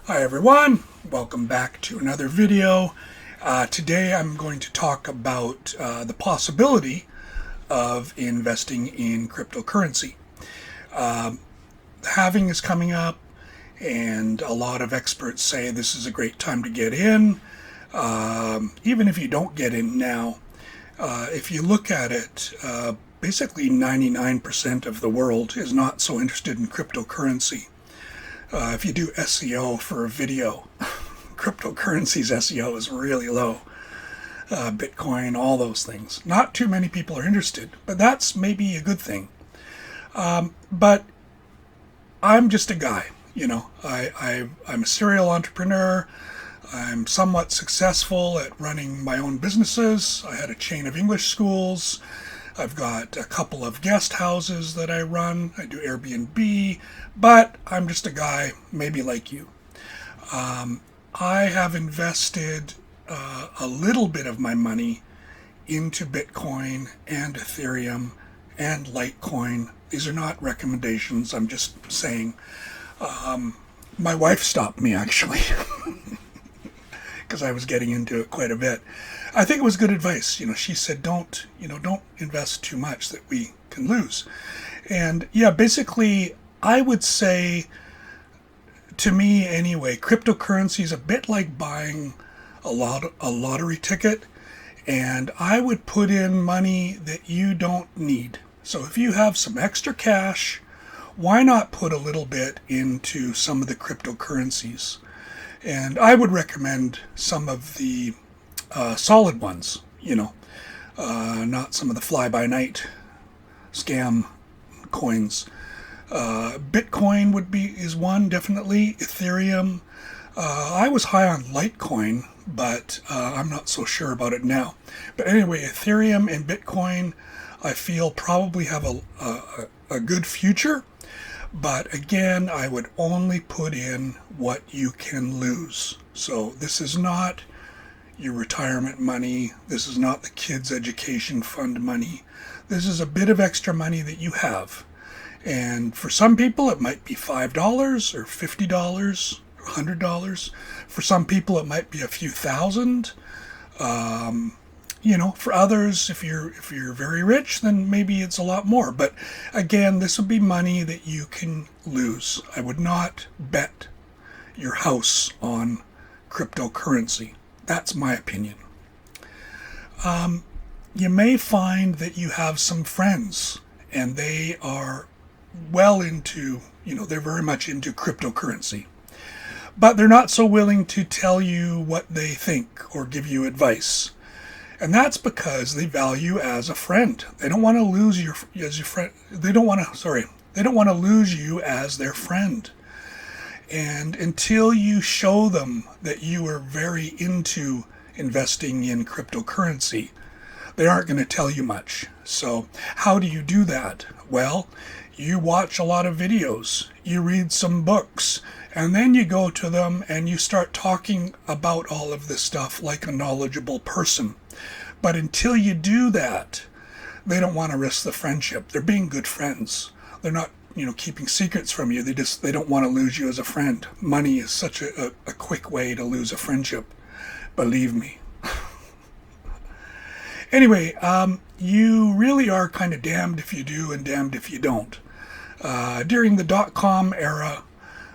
Hi everyone, welcome back to another video. Today I'm going to talk about the possibility of investing in cryptocurrency. The halving is coming up and a lot of experts say this is a great time to get in. Even if you don't get in now, if you look at it, basically 99% of the world is not so interested in cryptocurrency. If you do SEO for a video, cryptocurrencies SEO is really low. Bitcoin, all those things. Not too many people are interested, but that's maybe a good thing. But I'm just a guy, I'm a serial entrepreneur. I'm somewhat successful at running my own businesses. I had a chain of English schools. I've got a couple of guest houses that I run. I do Airbnb, but I'm just a guy, maybe like you. I have invested a little bit of my money into Bitcoin and Ethereum and Litecoin. These are not recommendations, I'm just saying. My wife stopped me, actually, because I was getting into it quite a bit. I think it was good advice. She said, don't invest too much that we can lose. And yeah, basically, I would say, to me anyway, cryptocurrency is a bit like buying a lottery ticket. And I would put in money that you don't need. So if you have some extra cash, why not put a little bit into some of the cryptocurrencies? And I would recommend some of the solid ones, not some of the fly-by-night scam coins. Bitcoin is one, definitely. Ethereum. I was high on Litecoin, but I'm not so sure about it now. But anyway, Ethereum and Bitcoin, I feel probably have a good future. But again, I would only put in what you can lose. So this is not your retirement money. This is not the kids' education fund money. This is a bit of extra money that you have. And for some people, it might be $5 or $50 or $100. For some people, it might be a few thousand. For others, if you're very rich, then maybe it's a lot more. But again, this would be money that you can lose. I would not bet your house on cryptocurrency. That's my opinion. You may find that you have some friends and they are well into, they're very much into cryptocurrency. But they're not so willing to tell you what they think or give you advice. And that's because they value you as a friend. They don't want to lose you as your friend. They don't want to lose you as their friend. And until you show them that you are very into investing in cryptocurrency, they aren't going to tell you much. So how do you do that? Well, you watch a lot of videos, you read some books, and then you go to them and you start talking about all of this stuff like a knowledgeable person. But until you do that, they don't want to risk the friendship. They're being good friends. They're not keeping secrets from you. They don't want to lose you as a friend. Money is such a quick way to lose a friendship. Believe me. Anyway, you really are kind of damned if you do and damned if you don't. During the dot-com era,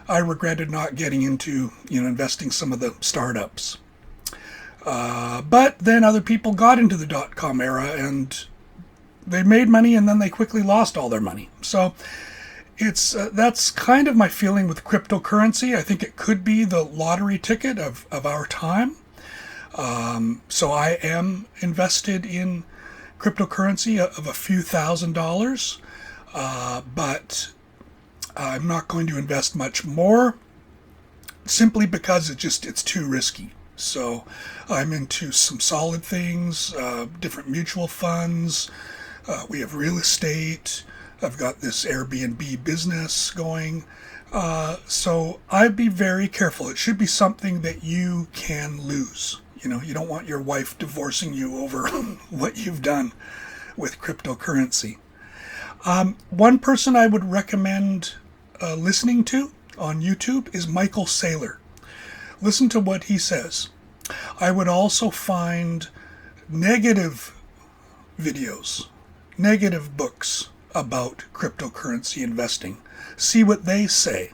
I regretted not getting into investing some of the startups. But then other people got into the dot-com era and they made money and then they quickly lost all their money. So that's kind of my feeling with cryptocurrency. I think it could be the lottery ticket of our time. So I am invested in cryptocurrency of a few $1,000s, but I'm not going to invest much more simply because it's too risky. So I'm into some solid things, different mutual funds. We have real estate. I've got this Airbnb business going. So I'd be very careful. It should be something that you can lose. You don't want your wife divorcing you over what you've done with cryptocurrency. One person I would recommend listening to on YouTube is Michael Saylor. Listen to what he says. I would also find negative videos, negative books about cryptocurrency investing. See what they say.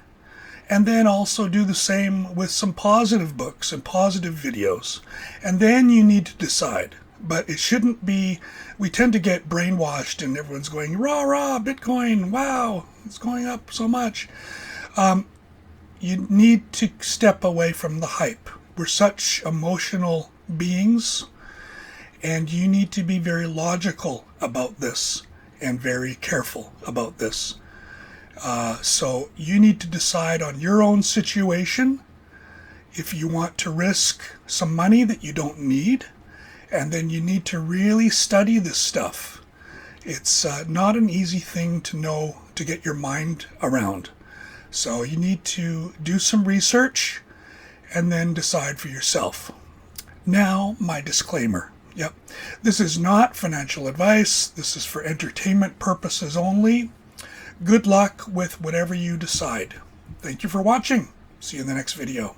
And then also do the same with some positive books and positive videos. And then you need to decide. But it shouldn't be, we tend to get brainwashed and everyone's going, rah, rah, Bitcoin, wow, it's going up so much. You need to step away from the hype. We're such emotional beings, and you need to be very logical about this and very careful about this. So you need to decide on your own situation if you want to risk some money that you don't need, and then you need to really study this stuff. It's not an easy thing to know, to get your mind around. So you need to do some research and then decide for yourself. Now, my disclaimer. Yep, this is not financial advice. This is for entertainment purposes only. Good luck with whatever you decide. Thank you for watching. See you in the next video.